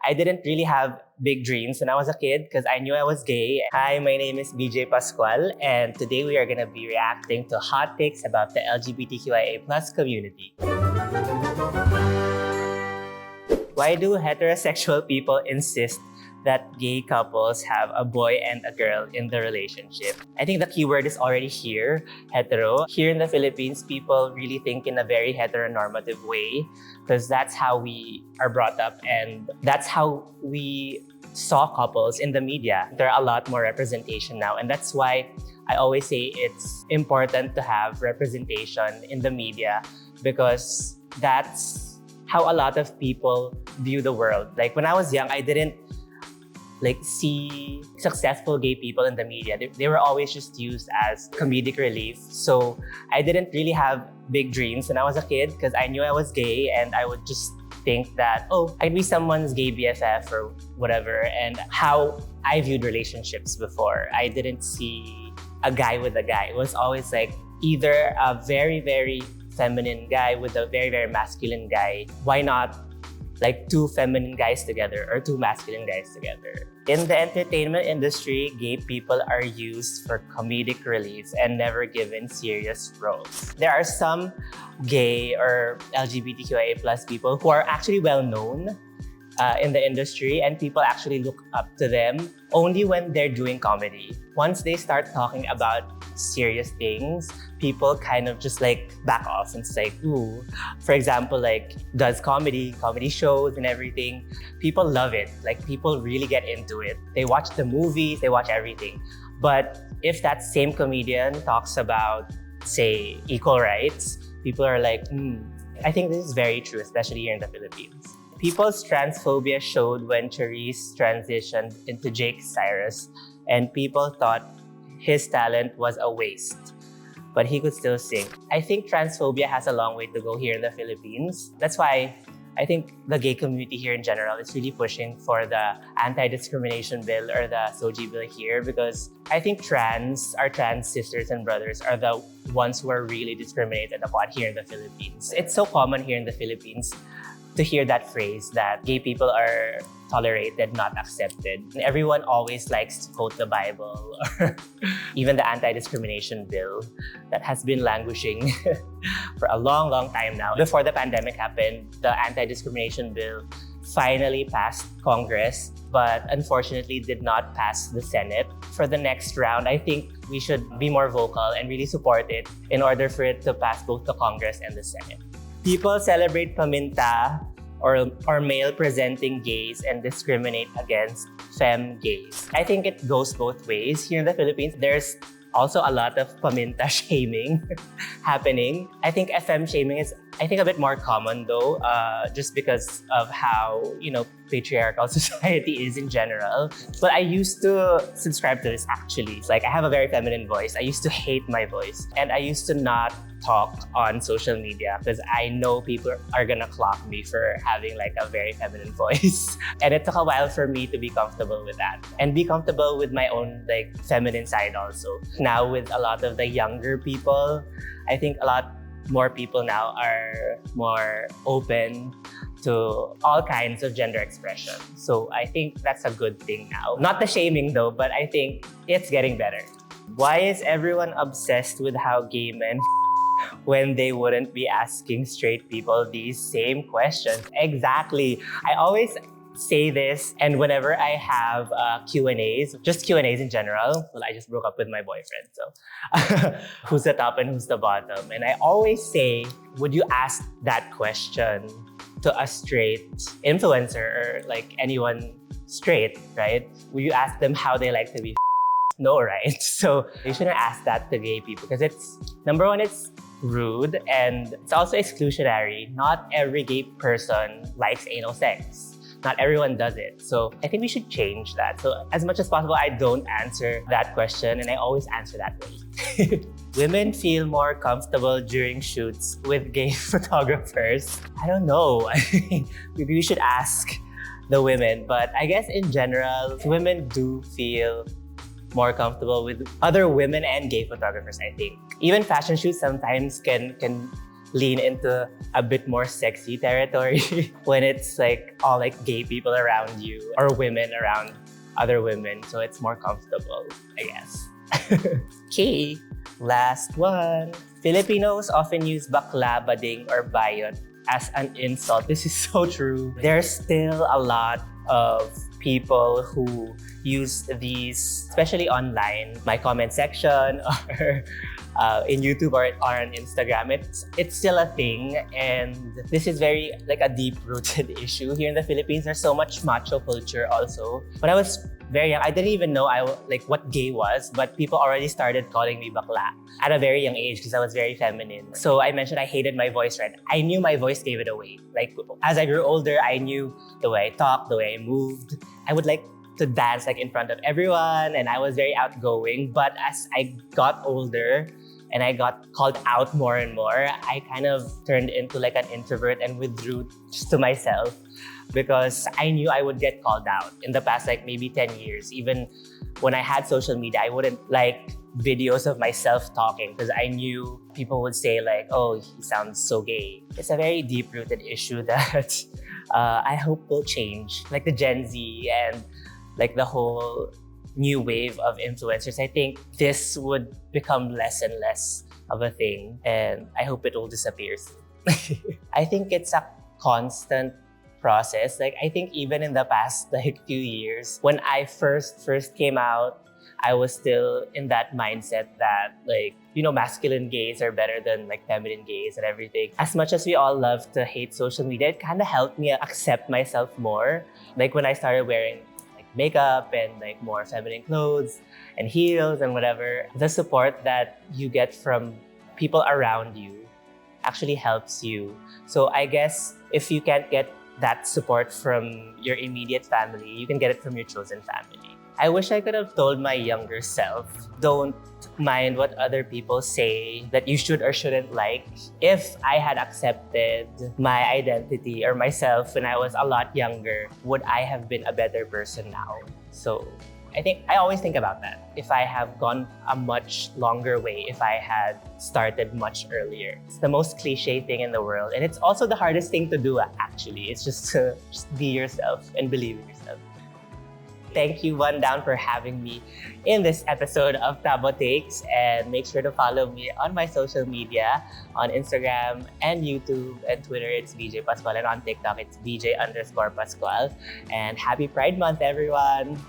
I didn't really have big dreams when I was a kid because I knew I was gay. Hi, my name is BJ Pascual, and today we are going to be reacting to hot takes about the LGBTQIA+ community. Why do heterosexual people insist that gay couples have a boy and a girl in the relationship? I think the keyword is already here, hetero. Here in the Philippines, people really think in a very heteronormative way because that's how we are brought up and that's how we saw couples in the media. There are a lot more representation now, and that's why I always say it's important to have representation in the media because that's how a lot of people view the world. Like when I was young, I didn't see successful gay people in the media. They were always just used as comedic relief. So I didn't really have big dreams when I was a kid because I knew I was gay and I would just think that, oh, I'd be someone's gay BFF or whatever. And how I viewed relationships before, I didn't see a guy with a guy. It was always like either a very, very feminine guy with a very, very masculine guy. Why not like two feminine guys together or two masculine guys together? In the entertainment industry, gay people are used for comedic relief and never given serious roles. There are some gay or LGBTQIA+ people who are actually well known in the industry and people actually look up to them only when they're doing comedy. Once they start talking about serious things, people kind of just back off and it's like, ooh. For example, does comedy shows and everything. People love it. People really get into it. They watch the movies, they watch everything. But if that same comedian talks about, say, equal rights, people are like, I think this is very true, especially here in the Philippines. People's transphobia showed when Charisse transitioned into Zyrus, and people thought his talent was a waste, but he could still sing. I think transphobia has a long way to go here in the Philippines. That's why I think the gay community here in general is really pushing for the anti-discrimination bill or the SOGIE bill here because I think our trans sisters and brothers are the ones who are really discriminated upon here in the Philippines. It's so common here in the Philippines to hear that phrase that gay people are tolerated, not accepted. And everyone always likes to quote the Bible or even the anti-discrimination bill that has been languishing for a long, long time now. Before the pandemic happened, the anti-discrimination bill finally passed Congress, but unfortunately did not pass the Senate. For the next round, I think we should be more vocal and really support it in order for it to pass both the Congress and the Senate. People celebrate paminta or male-presenting gays and discriminate against femme gays. I think it goes both ways. Here in the Philippines, there's also a lot of paminta shaming happening. I think FM shaming is, a bit more common though, just because of how, patriarchal society is in general. But I used to subscribe to this actually. I have a very feminine voice. I used to hate my voice and I used to not talk on social media because I know people are gonna clock me for having a very feminine voice. And it took a while for me to be comfortable with that and be comfortable with my own feminine side also. Now with a lot of the younger people, I think a lot more people now are more open to all kinds of gender expression. So I think that's a good thing now. Not the shaming though, but I think it's getting better. Why is everyone obsessed with how gay men when they wouldn't be asking straight people these same questions? Exactly. I always say this, and whenever I have Q&As, just Q&As in general, well, I just broke up with my boyfriend, so who's the top and who's the bottom? And I always say, would you ask that question to a straight influencer or anyone straight, right? Would you ask them how they like to be No, right? So you shouldn't ask that to gay people because number one, it's rude and it's also exclusionary. Not every gay person likes anal sex. Not everyone does it. So I think we should change that. So as much as possible, I don't answer that question and I always answer that way. Women feel more comfortable during shoots with gay photographers. I don't know. Maybe we should ask the women. But I guess in general, women do feel more comfortable with other women and gay photographers, I think. Even fashion shoots sometimes can lean into a bit more sexy territory when it's like all like gay people around you or women around other women. So it's more comfortable, I guess. Okay, last one. Filipinos often use bakla, bading, or bayot as an insult. This is so true. There's still a lot of people who use these, especially online, my comment section or in YouTube or on Instagram. It's still a thing, and this is very like a deep-rooted issue here in the Philippines. There's so much macho culture also. When I was very young, I didn't even know like what gay was, but people already started calling me bakla at a very young age because I was very feminine. So I mentioned I hated my voice, right? I knew my voice gave it away. Like as I grew older, I knew the way I talked, the way I moved. I would like to dance like in front of everyone, and I was very outgoing. But as I got older and I got called out more and more, I kind of turned into like an introvert and withdrew just to myself because I knew I would get called out. In the past like maybe 10 years, even when I had social media, I wouldn't like videos of myself talking because I knew people would say like, oh, he sounds so gay. It's a very deep-rooted issue that I hope will change. Like the Gen Z and like the whole new wave of influencers, I think this would become less and less of a thing, and I hope it will disappear soon. I think it's a constant process. Like I think even in the past like few years, when I first came out, I was still in that mindset that like, you know, masculine gays are better than like feminine gays and everything. As much as we all love to hate social media, it kind of helped me accept myself more. Like when I started wearing makeup and like more feminine clothes and heels and whatever, the support that you get from people around you actually helps you. So I guess if you can't get that support from your immediate family, you can get it from your chosen family. I wish I could have told my younger self, don't mind what other people say that you should or shouldn't like. If I had accepted my identity or myself when I was a lot younger, would I have been a better person now? So I always think about that. If I have gone a much longer way, if I had started much earlier. It's the most cliche thing in the world. And it's also the hardest thing to do actually. It's just to be yourself and believe in yourself. Thank you, One Down, for having me in this episode of Tabo Takes. And make sure to follow me on my social media, on Instagram and YouTube and Twitter, it's BJ Pascual. And on TikTok, it's BJ_Pascual. And happy Pride Month, everyone!